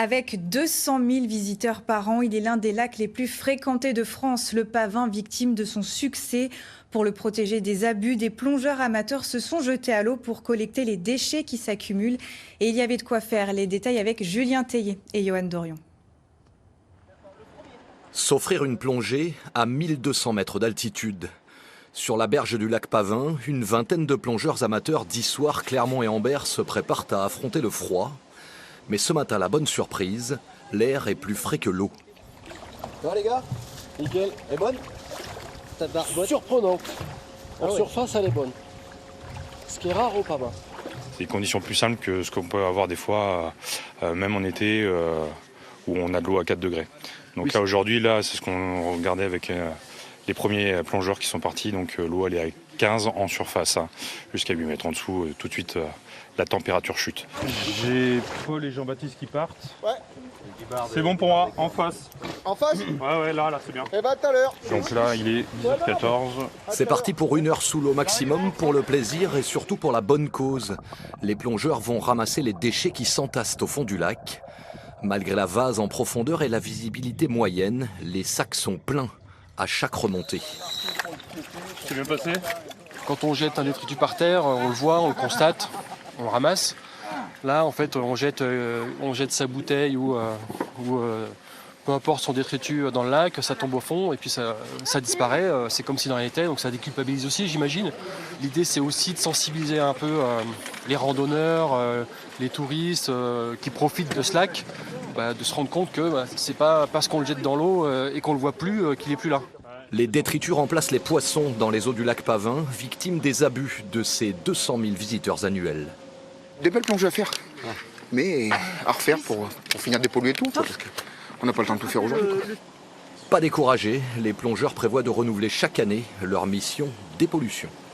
Avec 200 000 visiteurs par an, il est l'un des lacs les plus fréquentés de France. Le Pavin, victime de son succès. Pour le protéger des abus, des plongeurs amateurs se sont jetés à l'eau pour collecter les déchets qui s'accumulent. Et il y avait de quoi faire. Les détails avec Julien Théier et Johan Dorion. S'offrir une plongée à 1200 mètres d'altitude. Sur la berge du lac Pavin, une vingtaine de plongeurs amateurs d'Issoire, Clermont et Ambert se préparent à affronter le froid. Mais ce matin, la bonne surprise, l'air est plus frais que l'eau. Ça va les gars? Nickel. Elle est bonne? Surprenante. En surface, elle est bonne. Ce qui est rare au Pavin. C'est des conditions plus simples que ce qu'on peut avoir des fois, même en été, où on a de l'eau à 4 degrés. Donc oui, là, aujourd'hui, c'est ce qu'on regardait avec les premiers plongeurs qui sont partis. Donc l'eau, elle est à 15 en surface, jusqu'à 8 mètres en dessous. Tout de suite, la température chute. J'ai Paul et Jean-Baptiste qui partent. Ouais. C'est bon pour moi, en face. En face? Ouais, là, c'est bien. Eh ben, tout à l'heure. Donc là, il est 18h14. C'est parti pour 1 heure sous l'eau maximum, pour le plaisir et surtout pour la bonne cause. Les plongeurs vont ramasser les déchets qui s'entassent au fond du lac. Malgré la vase en profondeur et la visibilité moyenne, les sacs sont pleins à chaque remontée. C'est bien passé? Quand on jette un détritus par terre, on le voit, on le constate, on le ramasse. Là, en fait, on jette sa bouteille ou peu importe son détritus dans le lac, ça tombe au fond et puis ça disparaît. C'est comme si de rien n'était, donc ça déculpabilise aussi, j'imagine. L'idée, c'est aussi de sensibiliser un peu les randonneurs, les touristes qui profitent de ce lac, de se rendre compte que c'est pas parce qu'on le jette dans l'eau et qu'on le voit plus qu'il est plus là. Les détritus remplacent les poissons dans les eaux du lac Pavin, victimes des abus de ces 200 000 visiteurs annuels. Des belles plongées à faire, mais à refaire pour finir dépolluer tout, parce qu'on n'a pas le temps de tout faire aujourd'hui. Pas découragés, les plongeurs prévoient de renouveler chaque année leur mission dépollution.